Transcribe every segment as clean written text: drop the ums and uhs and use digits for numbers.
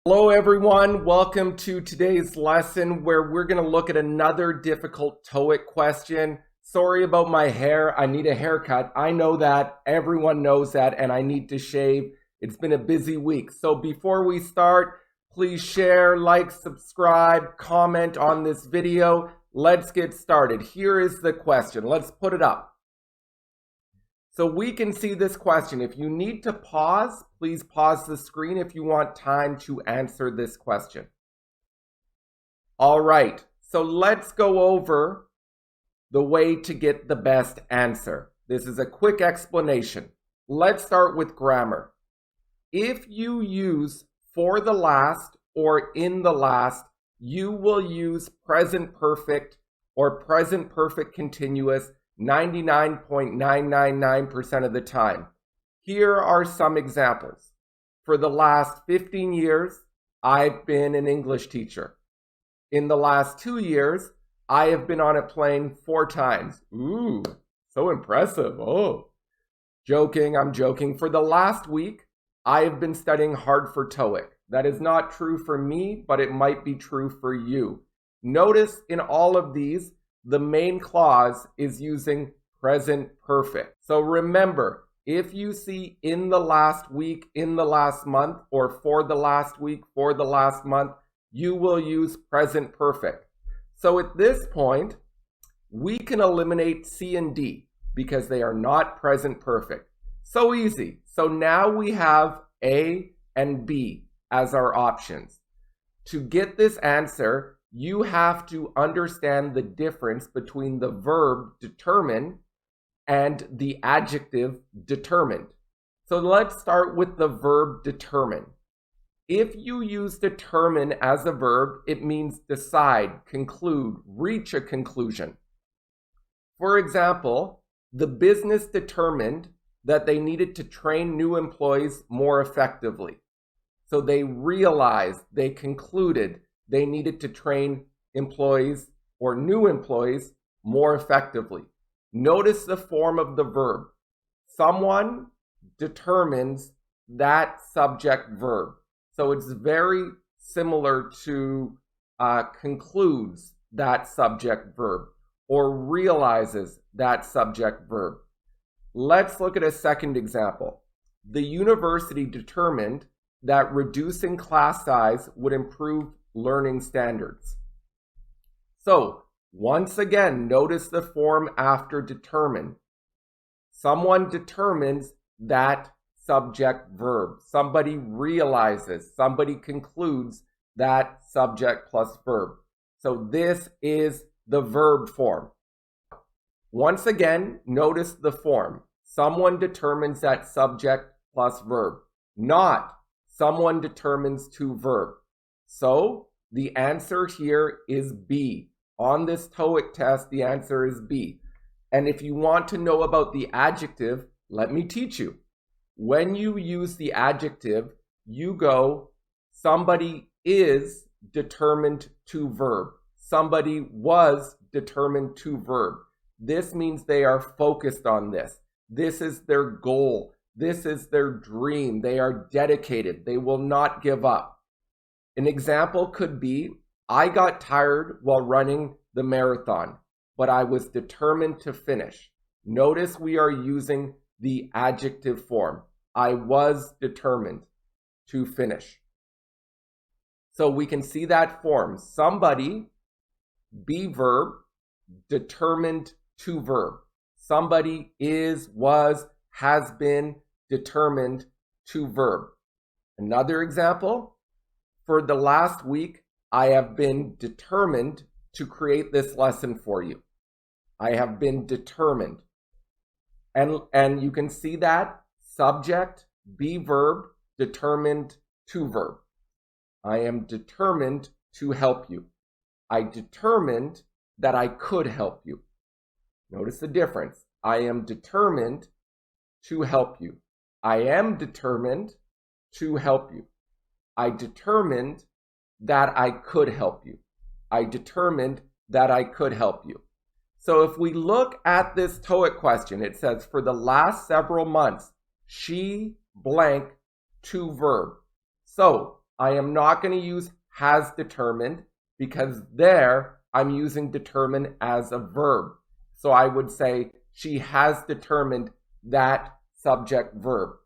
Hello everyone, welcome to today's lesson where we're going to look at another difficult TOEIC question. Sorry about my hair, I need a haircut. I know that, everyone knows that, and I need to shave. It's been a busy week. So before we start, please share, like, subscribe, comment on this video. Let's get started. Here is the question. Let's put it up. So we can see this question. If you need to pause, please pause the screen if you want time to answer this question. All right, so let's go over the way to get the best answer. This is a quick explanation. Let's start with grammar. If you use for the last or in the last, you will use present perfect or present perfect continuous 99.999% of the time. Here are some examples. For the last 15 years, I've been an English teacher. In the last 2 years, I have been on a plane 4 times. Ooh, so impressive. Oh, joking, I'm joking. For the last week, I have been studying hard for TOEIC. That is not true for me, but it might be true for you. Notice in all of these, the main clause is using present perfect. So remember, if you see in the last week, in the last month, or for the last week, for the last month, you will use present perfect. So at this point, we can eliminate C and D because they are not present perfect. So easy. So now we have A and B as our options. To get this answer, you have to understand the difference between the verb determine and the adjective determined. So let's start with the verb determine. If you use determine as a verb, it means decide, conclude, reach a conclusion. For example, the business determined that they needed to train new employees more effectively. So they realized, they concluded, they needed to train employees or new employees more effectively. Notice the form of the verb. Someone determines that subject verb. So it's very similar to concludes that subject verb or realizes that subject verb. Let's look at a second example. The university determined that reducing class size would improve learning standards. So, once again, notice the form after determine. Someone determines that subject verb. Somebody realizes, somebody concludes that subject plus verb. So this is the verb form. Once again, notice the form. Someone determines that subject plus verb. Not someone determines to verb. So the answer here is B. On this TOEIC test, the answer is B. And if you want to know about the adjective, let me teach you. When you use the adjective, you go, somebody is determined to verb. Somebody was determined to verb. This means they are focused on this. This is their goal. This is their dream. They are dedicated. They will not give up. An example could be, I got tired while running the marathon, but I was determined to finish. Notice we are using the adjective form. I was determined to finish. So we can see that form. Somebody, be verb, determined to verb. Somebody is, was, has been determined to verb. Another example, for the last week, I have been determined to create this lesson for you. I have been determined. And you can see that subject, be verb, determined to verb. I am determined to help you. I determined that I could help you. Notice the difference. I am determined to help you. I am determined to help you. I determined that I could help you. I determined that I could help you. So if we look at this TOEIC question, it says, for the last several months, she blank to verb. So I am not going to use has determined because there I'm using determine as a verb. So I would say she has determined that subject verb.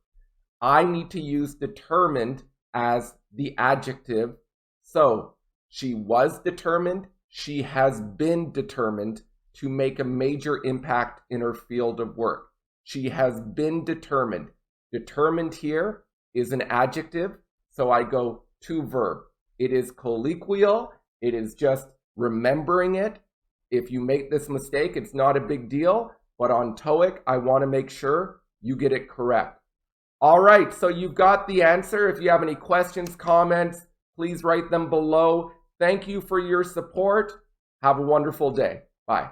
I need to use determined as the adjective. So she was determined, she has been determined to make a major impact in her field of work. She has been determined. Determined here is an adjective, so I go to verb. It is colloquial. It is just remembering it. If you make this mistake, it's not a big deal, but on Toeic, I want to make sure you get it correct. All right, so you've got the answer. If you have any questions, comments, please write them below. Thank you for your support. Have a wonderful day. Bye.